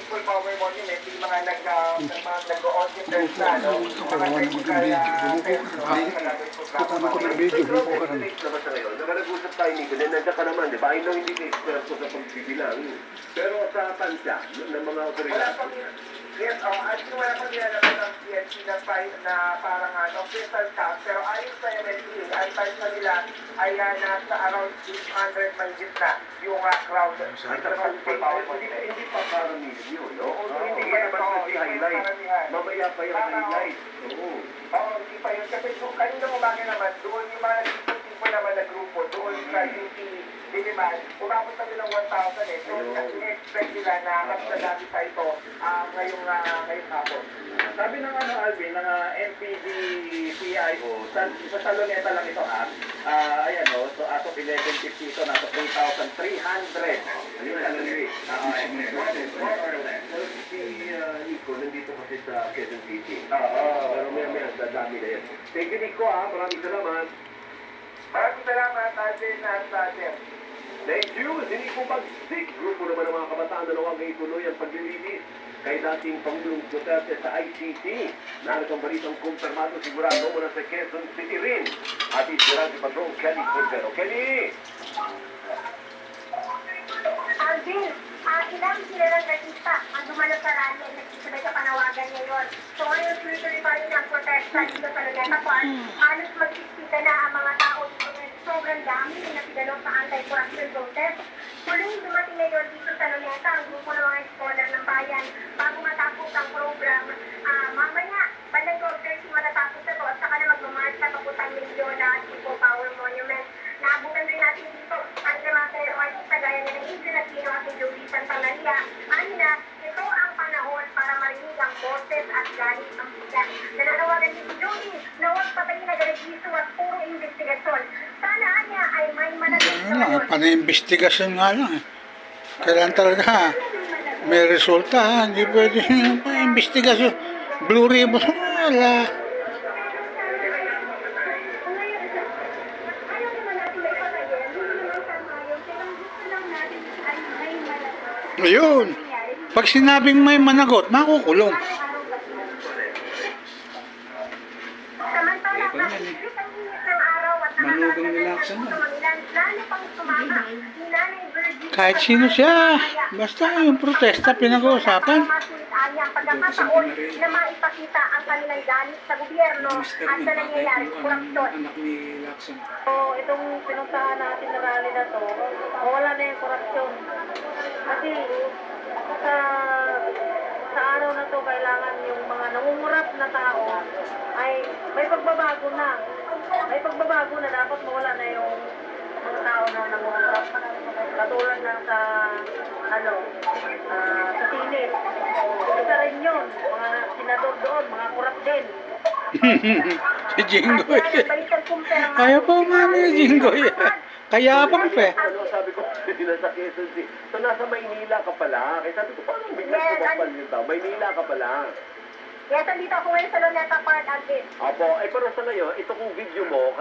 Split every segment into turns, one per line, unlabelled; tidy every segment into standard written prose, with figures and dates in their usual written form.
People Power Monument, yung mga nag-o-auditors na, no? Mga technical terms, no?
Kasama ko ng video, hindi ko karam.
naman sa ngayon, nag-usap tayo nito, nandiyan ka naman, di ba? Ay lang hindi ka expert ko sa pagbibilang. Pero sa tansya ng mga
Wala
otoridad.
pang, yes, actually wala pang nilalabas ng PNP na parang crystal cap, pero ayon sa MLP, ang time na nila ay nasa around 800 mahigit na yung crowd
Ay,
sa People Power Monument.
hindi pa karamihan yun, no? Hindi
Hindi
pa
pa
naman
ito,
kasi
hindi pa
highlight.
karamihan.
Mamaya pa yung highlight. Oo.
Oo, hindi pa yun. Kasi kung kanina umaga naman, doon yung mga nagtitipon naman na grupo, doon sa UP Diliman, umabot na nilang 1,000 eh. So, in-expect nila na mas nadami sa ito ngayong hapon.
Sabi ng Alvin, ng NPD-CIO, sa Saloneta lang ito ayan o, so as of 11:50 ito, nasa 3,300. Ayun, Alvin.
More or less. Si Nico, nandito kasi sa Quezon City.
Oo.
Pero may dadami na yan. Thank you, Nico, maraming salamat.
Maraming salamat, Alvin at Sir.
Thank you, Nico Bagsik. Grupo naman ng mga kabataan na nawag na ituloy ang paglilinis kay dating Pangulong Duterte sa ICC. Naroon ang balitang kumpirmado sigurado mula sa Quezon City rin. At isira si Patrong Kelly Cordero. Kelly!
Alvin, ilang kilalang artista ang dumalo sa rally at nagsisabay sa panawagan ngayon. So ngayon, tuloy-tuloy pa rin ang protesta dito sa Luneta Park. Halos magsiksika na ang mga tao dito dahil sobrang dami na napigalo sa anti-corruption protest. Muling dumating ngayon dito sa Luneta ang grupo ng mga scholar ng bayan bago matapos ang program. Mamaya, bandang 12:30 matatapos ito at saka na magmamarch sa papuntang Mindona at People Power Monument. Naabutan rin natin dito ang mga artista gaya ng Adrian Aquino at Joey Santamaria. Anina, ito ang panahon para marinig ang boses at galit ng bigat. Nananawagan ni Joey na huwag patayin na garegiso at puro investigasyon. Sana niya ay may manatili sa ngayon.
Pana-investigasyon nga lang eh. Kailan talaga may resulta ha. Hindi pwede pa-investigasyon. Blue Ribbon, wala. Ayun. Pag sinabing may managot, makukulong.
Samantala, nakikita ang init ng araw at
Manugang nilaksan
nakakatagal
na.
ng ulan, lalo pang sumama ni Nanay Virgie.
Kahit sino siya. Basta yung protesta pinag-uusapan.
Masulit-anya ang pagkakataon na maipakita ang kanilang galit sa gobyerno at sa nangyayaring korupsyon.
Anak ni Lacson.
So, itong pinuntahan natin na rally na to, mawala na yung korupsyon. Kasi sa araw na to, kailangan yung mga nangungurap na tao ay may pagbabago na. May pagbabago na dapat mawala na yung mga tao na nangungurap. Katulad na sa sa Senate. Isa rin yun, mga senador doon, mga kurap din.
Si Jinggoy.
Kaya
Ayaw pa umami si Jinggoy. Kaya bang pe?
Ano sabi ko, nasa Quezon City. So nasa Maynila ka pala. Kaya sabi ko, paano biglas
Yes,
kumapal yun daw? Maynila ka pala.
Yes, andito ako ngayon sa Luneta Park, Alvin.
Apo, pero sa ngayon, ito kong video mo,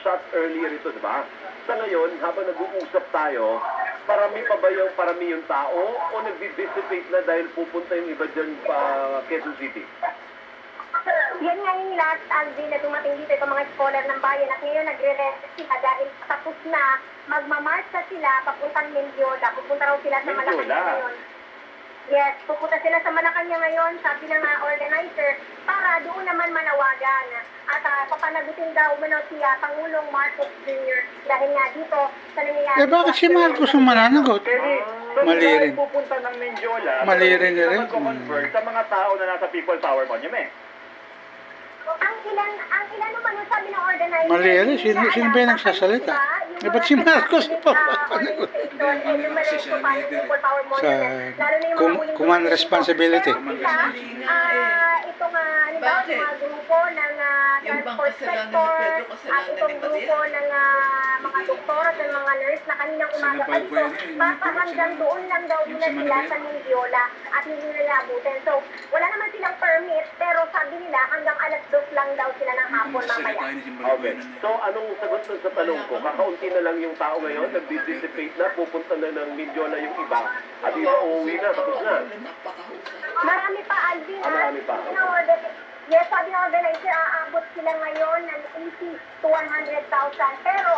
shot earlier ito, di ba? Sa ngayon, habang nag-uusap tayo, parami yung tao o nag-dissipate na dahil pupunta yung iba dyan pa Quezon City?
Yan nga yung last, Alvin, na dumating dito itong mga scholar ng bayan at ngayon nagre-rest sila dahil tapos na magmamarch na sila papuntang Mindiola. Pupunta raw sila sa
Mindiola?
Malacanang ngayon. Yes, pupunta sila sa Malacanang ngayon, sabi ng organizer, para doon naman manawagan. At papanagutin daw umano siya Pangulong Marcos Jr. dahil nga dito sa nangyayari.
Eh bakit si Marcos ang mananagot? Mali rin.
Pupunta ng Mindiola,
Mali rin
pero
rin.
mag-convert sa mga tao na nasa People Power Monument.
Ang ilan naman ang sabi ng organizer.
Mali rin. Sino ba yung nagsasalita? Eh ba't si Marcos pa papanagot? Sa command responsibility.
Itong halimbawa ng mga grupo ng transport sector at itong grupo ng mga doktor at ng mga nurse na kaninang umaga pa ito, baka hanggang doon lang daw nila sila sa Mindiola at hindi nila abutin. So, wala naman silang permit pero sabi nila hanggang alas 2 lang daw sila ng hapon mamaya.
Okay. So, anong sagot nun sa tanong ko? Kakaunti na lang yung tao ngayon, nag-dissipate na, pupunta na ng Mindiola yung iba, at iba uuwi na, tapos na.
80 to 100,000. Pero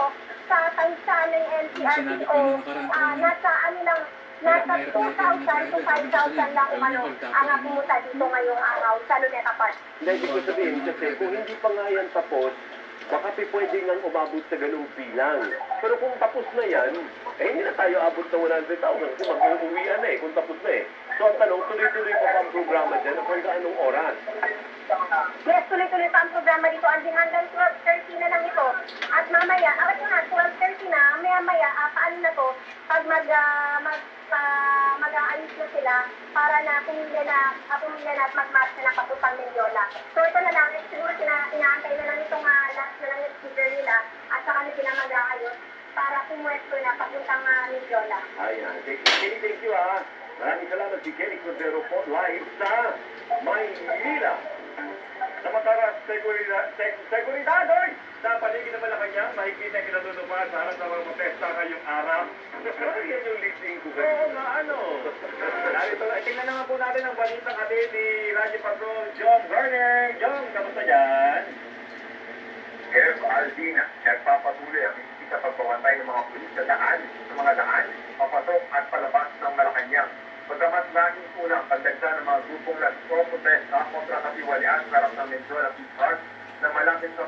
sa tansya ng NCRPO, nasa ano lang, nasa 2,000 to 5,000 lang umano ang pumunta dito ngayong araw sa Luneta Park.
Hindi, ibig ko sabihin kasi kung hindi pa nga yan tapos, baka pwede nga umabot sa ganung bilang. Pero kung tapos na yan, hindi na tayo abot ng 100,000 kasi mag-uwian na kung tapos na So ang tanong, tuloy-tuloy pa ba ang programa dyan hanggang anong oras?
Yes, tuloy-tuloy pa ang programa dito. Hanggang 12:30 na lang ito. At mamaya, ito na, 12:30 na, maya-maya, paano na to, pag mag-aayos na sila para na pumili na at mag-match na lang papuntang Mendiola. So ito na lang, siguro inaantay na lang itong last na lang yung speaker nila at saka na sila mag-aayos para pumuesto na papuntang Mendiola.
Ayan. Thank you Maraming salamat si Kelly Cordero po live sa Maynila. Sa mataras, seguridad, sa paligid ng Malacanang, makikita yung kinatutupad sa harap ng mga protesta ngayong araw. Yan yung listing ko. Oo nga, Narito, tingnan naman po natin ang balitang atin ni Radyo Patrol, John Garner. John, kamusta dyan?
Kev Aldina, nagpapatuloy ang sa pagbawantay ng mga pulis sa daan, papasok at palabas ng Malacanang. Pagkamat laging unang pagdagsa ng mga grupong nagpo-protesta kontra katiwalian sa harap ng Mendiola Peace Park na malapit sa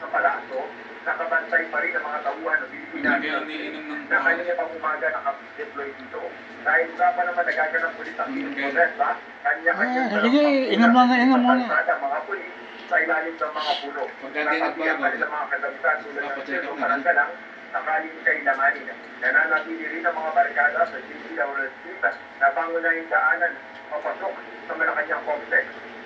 Palazzo, nakabantay pa rin ang mga tauhan ng Pilipinas na kanina pang umaga nakapag-deploy dito. Dahil usapan naman nagaganap pulis ang protesta, kanya-kanya
sige, inom muna.
mga pulis sa ilalim ng mga puno. Nakakita pa rin ang mga kadamitan tulad ng Sirto Karangalang sakaling kailanganin. Nananatili rin ang mga barikada sa GCW Street na pangunahing daanan papasok sa Malacanang Complex.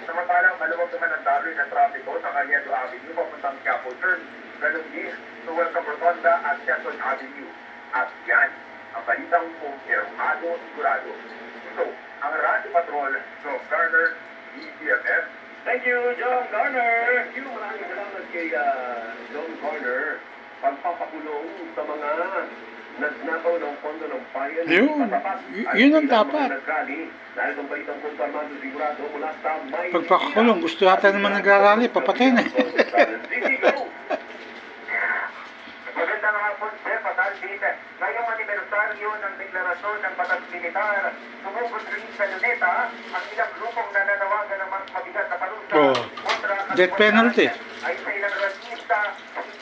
Samantalang maluwag naman ang daloy ng trapiko sa Cariado Avenue papuntang Quiapo Turn, ganun din sa Welcome Rotonda at Quezon Avenue. At yan, ang balitang kumpirmado sigurado. Ito, ang Radyo Patrol, John Garner, DCFF.
Thank you, John Garner. Maraming salamat kay John Garner. Pagpapakulong sa mga nagnakaw ng pondo ng bayan.
Yun ang dapat.
Dahil ang balitang kumpirmado sigurado mula sa may...
Pagpakakulong, gusto yata naman nagrarally, papatay na.
Magandang hapon, Chef at Alvin. Ngayong anibersaryo ng deklarasyon ng Batas Militar, sumugod rin sa Luneta ang ilang grupong nananawagan ng mas mabigat na parusa kontra
Death penalty.
ay sa ilang rasista,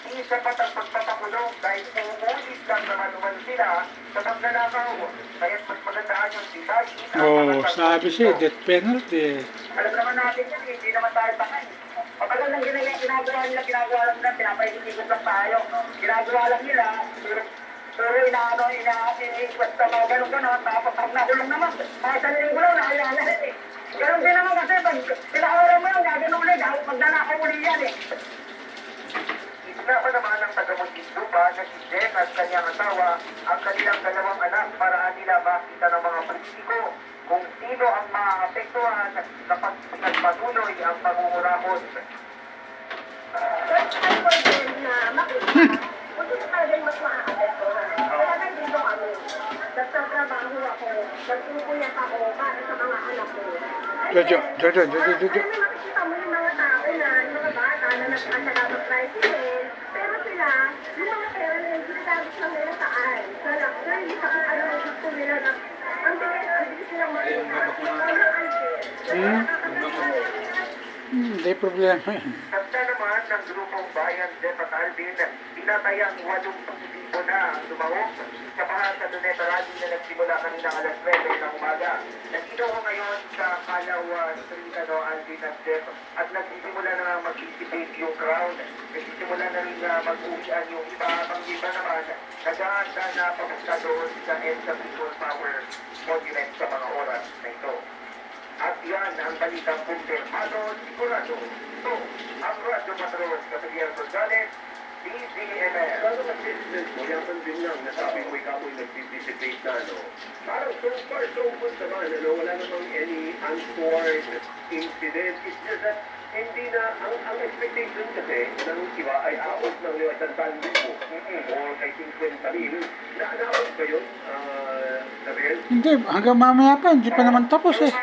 hindi sapat ang pagpapakulong dahil umuulit lang naman naman sila sa pagnanakaw. Kaya't mas magandaan yung detalye.
Sabi siya, death penalty.
Alam naman natin yan, hindi naman tayo takay. Pagkagal ng ginagawa nila, pinapaikot lang tayo. Ginagawa lang nila, pero ina-request na mga ganun-ganon, tapos pag nakulong naman, kahit sa liling gulaw, nakayala rin Ganun din naman kasi pag pinakawalan mo yung gagawin ulit, pag nanakaw ulit yan Isla pa naman ang taga-Muntinlupa na si Jen at kanyang asawa ang kanilang dalawang anak para nila makita ng mga politiko kung sino ang maapektuhan kapag nagpatuloy ang pangungurakot.
First time ko din na makita, kung ito talagang mas maapektuhan. Talagang dito kami. Nagtatrabaho ako, nagpupuyat ako para sa mga anak ko.
Jojo.
Alam mo, makikita mo yung mga tao na, yung mga bata na nagkasala ng tricycle, pero sila, yung mga pera na yung ginagabit lang nila saan. Sa luxury, sa kung ano ang gusto nila na, ang bilis nilang makita.
Hindi problema yan.
Kanta naman ng grupong Bayan Jeff at Alvin, pinatayang 80,000 na ang lumahok sa baha sa Luneta Rally na nagsimula kanina alas 9 ng umaga. Nandito ko ngayon sa Kalawa Street, Alvin at Jeff, at nagsisimula na mag-dissipate yung crowd. Nagsisimula na rin mag-uwian yung iba. Ang iba naman, nag-aanda na papunta doon sa EDSA People Power Monument sa mga oras na ito. At yan ang balitang kumpirmado sigurado. Ito ang Radyo Patrol Gabriel Gonzalez, DZML.
Bago mag-business mo, yaman din lang, nasabi mo ikaw ay nag-dissipate na, Parang so far, so good naman, Wala namang any untoward incident. It's just that, hindi na, ang expectation kasi ng iba ay aot ng 500,000 o I think 20,000. Na-aot ba yun, Gabriel?
Hindi, hanggang mamaya pa, hindi pa naman tapos eh.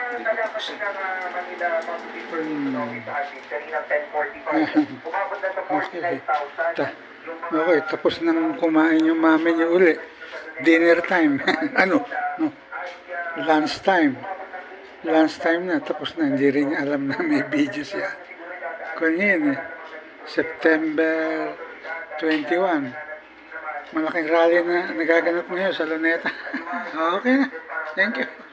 Manila Public Office Office, kaninang 10:45 Umabot na sa 49,000.
Okay, tapos nang kumain yung mami niyo uli. Dinner time. Ano? No. Lunch time. Lunch time na. Tapos na. Hindi rin niya alam na may video siya. Kung yun eh. September 21. Malaking rally na nagaganap ngayon sa Luneta. Okay na. Thank you.